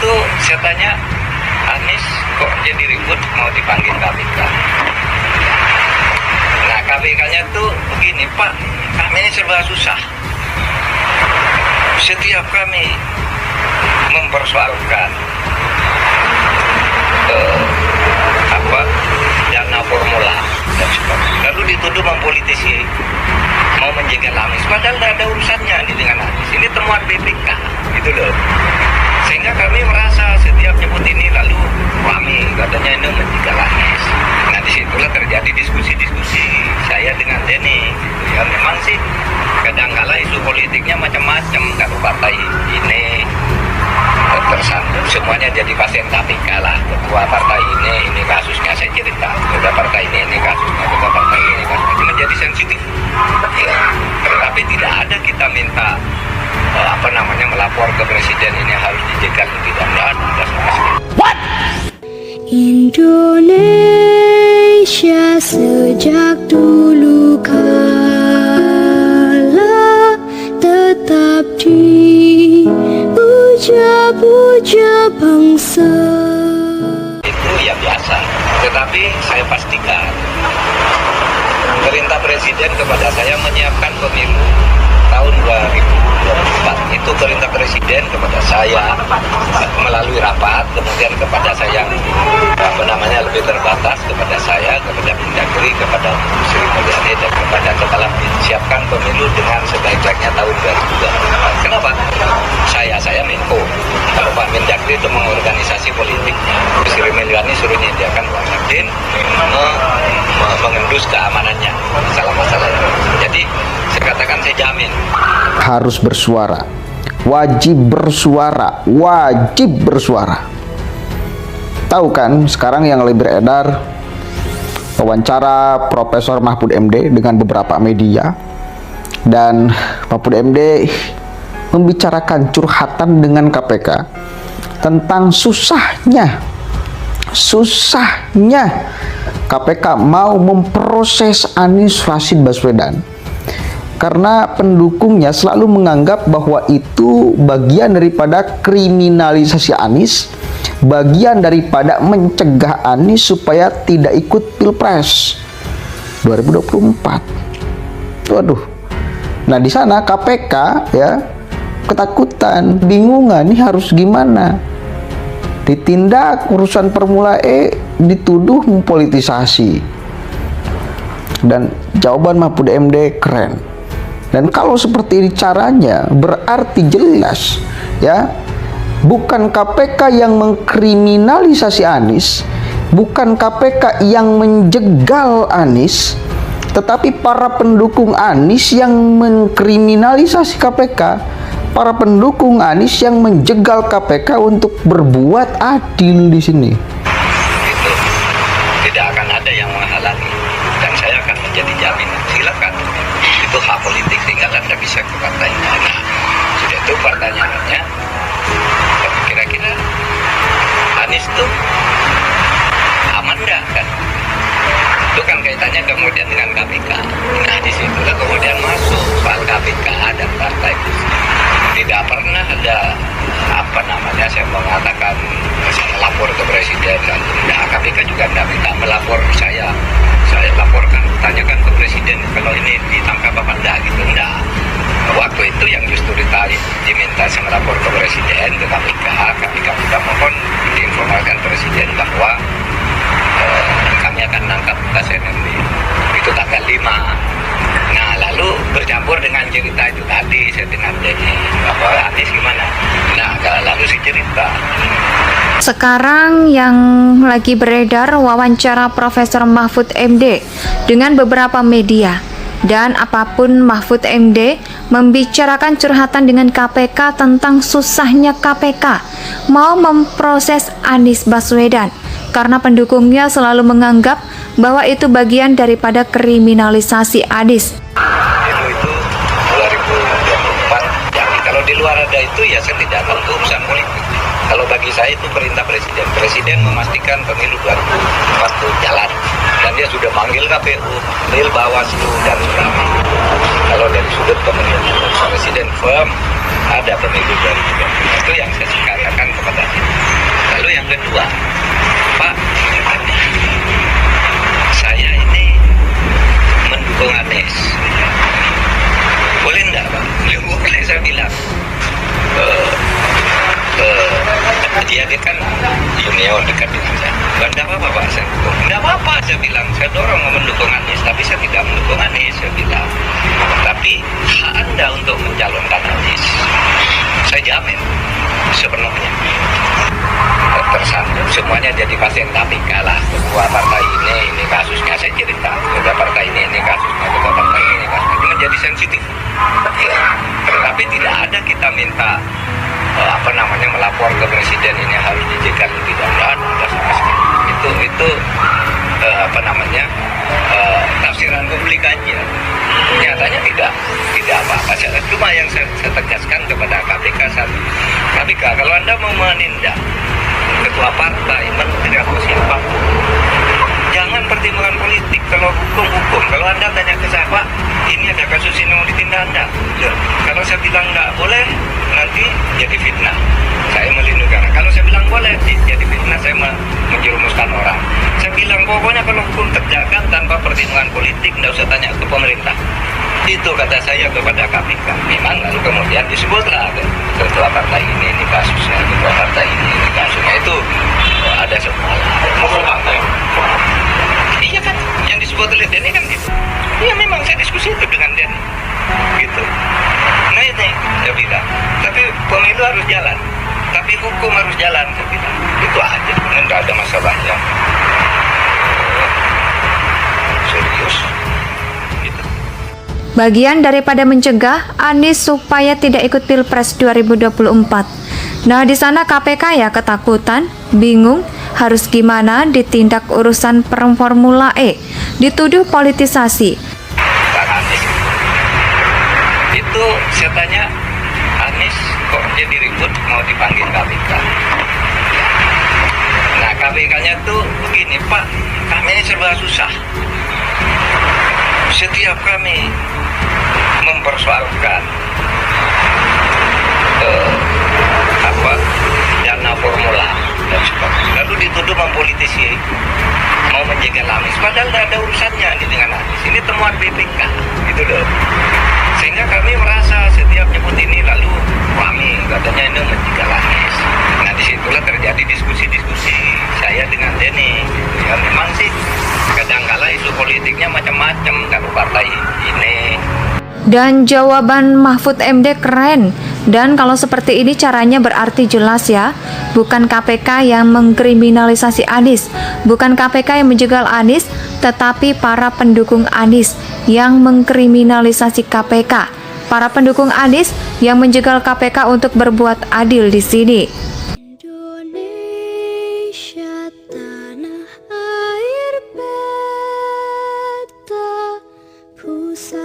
itu saya tanya, Anies kok jadi ribut mau dipanggil KPK? Nah, KPK-nya tuh begini, Pak, kami ini serba susah. Setiap kami mempersoalkan dana formula dan sebagainya, lalu dituduh mempolitisi, mau menjegal Anies, padahal tidak ada urusannya ini dengan Anies. Ini temuan BPK, gitu loh. Sehingga kami merasa setiap nyebut ini lalu kami katanya ini menjegal Anies. Nah, disitulah terjadi diskusi-diskusi saya dengan Denny. Ya memang sih kadang-kala isu politiknya macam-macam. Kalau partai ini tersandung semuanya jadi pasien KPK lah. Ketua partai ini kasusnya saya cerita. Ketua partai ini kasusnya, ketua partai ini kasusnya. Ini menjadi sensitif. Ya. Tetapi tidak ada kita minta melapor ke presiden ini harus dijegal tidak ada. What? Indonesia sejak dulu kala tetap dipuja-puja bangsa. Itu ya biasa, tetapi saya pastikan perintah presiden kepada saya menyiapkan pemilu tahun 2024. Itu perintah presiden kepada saya melalui rapat, kemudian kepada saya lebih terbatas, kepada saya, kepada Mendagri, kepada Sri Mulyani, dan kepada kepala siapkan pemilu dengan sebaik-baiknya tahun 2024. Kenapa? Saya Menko. Kalau Pak Mendagri itu mengorganisasi politiknya, Sri Mulyani suruh menyediakan Pak Nurdin mengendus keamanannya, masalah-masalah. Jadi saya katakan, saya jamin harus bersuara, wajib bersuara, wajib bersuara. Tahu kan sekarang yang lebih beredar wawancara Profesor Mahfud MD dengan beberapa media, dan Mahfud MD membicarakan curhatan dengan KPK tentang susahnya KPK mau memproses Anies Rashid Baswedan karena pendukungnya selalu menganggap bahwa itu bagian daripada kriminalisasi Anies, bagian daripada mencegah Anies supaya tidak ikut Pilpres 2024. Waduh. Nah, di sana KPK ya ketakutan, bingungan nih harus gimana. Ditindak urusan Formula E, dituduh mempolitisasi. Dan jawaban Mahfud MD keren. Dan kalau seperti ini caranya, berarti jelas ya, bukan KPK yang mengkriminalisasi Anies, bukan KPK yang menjegal Anies, tetapi para pendukung Anies yang mengkriminalisasi KPK, para pendukung Anies yang menjegal KPK untuk berbuat adil di sini. Itu tidak akan ada yang menghalangi, dan saya akan menjadi jaminan. Silakan, itu hak politik, tinggal Anda bisa ke partainya. Nah, sudah itu pertanyaannya, kira-kira Anies itu aman enggak kan? Itu kan kaitannya kemudian dengan KPK. Nah, disitulah kemudian masuk soal KPK dan partai. Tidak pernah ada saya mengatakan saya lapor ke presiden, dan KPK juga tidak minta melapor saya laporkan, tanyakan ke presiden kalau ini ditangkap apa enggak gitu, enggak. Waktu itu yang justru diminta saya melapor ke presiden, ke KPK juga mohon diinformalkan presiden bahwa kami akan menangkap bekas NMB itu tanggal 5. Nah, lalu bercampur dengan cerita itu tadi saya dengar jadi bahwa Anies gimana. Nah, lalu si cerita. Sekarang yang lagi beredar wawancara Profesor Mahfud MD dengan beberapa media. Dan apapun Mahfud MD membicarakan curhatan dengan KPK tentang susahnya KPK mau memproses Anies Baswedan karena pendukungnya selalu menganggap bahwa itu bagian daripada kriminalisasi Anies. Itu 2024. Jadi kalau di luar ada itu ya saya tidak akan urusan politik. Kalau bagi saya itu perintah presiden. Presiden memastikan pemilu 2024 jalan. Dan dia sudah manggil KPU, manggil Bawaslu dan sebagainya. Kalau dari sudut pemilihan presiden firm ada pemilu 2024. Itu yang saya katakan kepada dia. dia kan junior dekat dengan saya. Tidak apa-apa Pak, saya dukung. Tidak apa-apa saya bilang, saya dorong mendukung Anies, tapi saya tidak mendukung Anies, saya bilang. Tapi hak Anda untuk mencalonkan Anies, saya jamin sepenuhnya. Tersambung semuanya jadi pasien KPK lah. Ketua partai ini kasusnya saya cerita. Ketua partai ini kasusnya, ketua partai ini kasusnya. Itu menjadi sensitif. Ya. Tetapi tidak ada kita minta melapor ke presiden ini harus dijegal tidak ada sama sekali. Itu tafsiran publik aja. Nyatanya tidak apa-apa. Cuma yang saya tegaskan kepada KPK satu. KPK, kalau Anda mau menindak ketua partai, menteri atau siapapun, jangan pertimbangan politik. Kalau hukum. Kalau Anda tanya ke saya, Pak, ini ada kasus ini mau ditindak Anda. Ya. Kalau saya bilang nggak boleh, nanti jadi fitnah. Saya melindungi orang. Kalau saya bilang boleh, jadi fitnah. Saya menjerumuskan orang. Saya bilang pokoknya kalau hukum tegakkan tanpa pertimbangan politik, nggak usah tanya ke pemerintah. Itu kata saya kepada KPK. Memang lalu kemudian disebutlah ketua partai ini kasusnya, ketua partai ini kasusnya itu ada semua. Iya kan, yang disebut oleh Denny kan gitu. Iya memang saya diskusi itu dengan Denny, gitu. Nah ini saya bilang, tapi pemilu harus jalan, tapi hukum harus jalan, saya bilang. Itu aja, nggak ada masalah yang serius. Bagian daripada mencegah Anies supaya tidak ikut Pilpres 2024. Nah, di sana KPK ya ketakutan, bingung, harus gimana ditindak urusan Formula E, dituduh politisasi. Pak Anies itu saya tanya, Anies kok jadi ribut mau dipanggil KPK. Nah KPK-nya tuh begini, Pak, kami ini serba susah. Setiap kami mempersoalkan dana formula dan sebagainya, lalu dituduh mempolitisi, mau menjegal Anies, padahal tidak ada urusannya dengan Anies. Ini temuan BPK, gitu loh. Sehingga kami merasa setiap nyebut ini lalu kami katanya ini menjegal Anies. Nah disitulah terjadi diskusi saya dengan Denny. Ya memang sih kadangkala isu politiknya macam-macam kalau partai ini. Dan jawaban Mahfud MD keren. Dan kalau seperti ini caranya berarti jelas ya. Bukan KPK yang mengkriminalisasi Anies, bukan KPK yang menjegal Anies, tetapi para pendukung Anies yang mengkriminalisasi KPK. Para pendukung Anies yang menjegal KPK untuk berbuat adil di sini. Indonesia tanah air beta pusat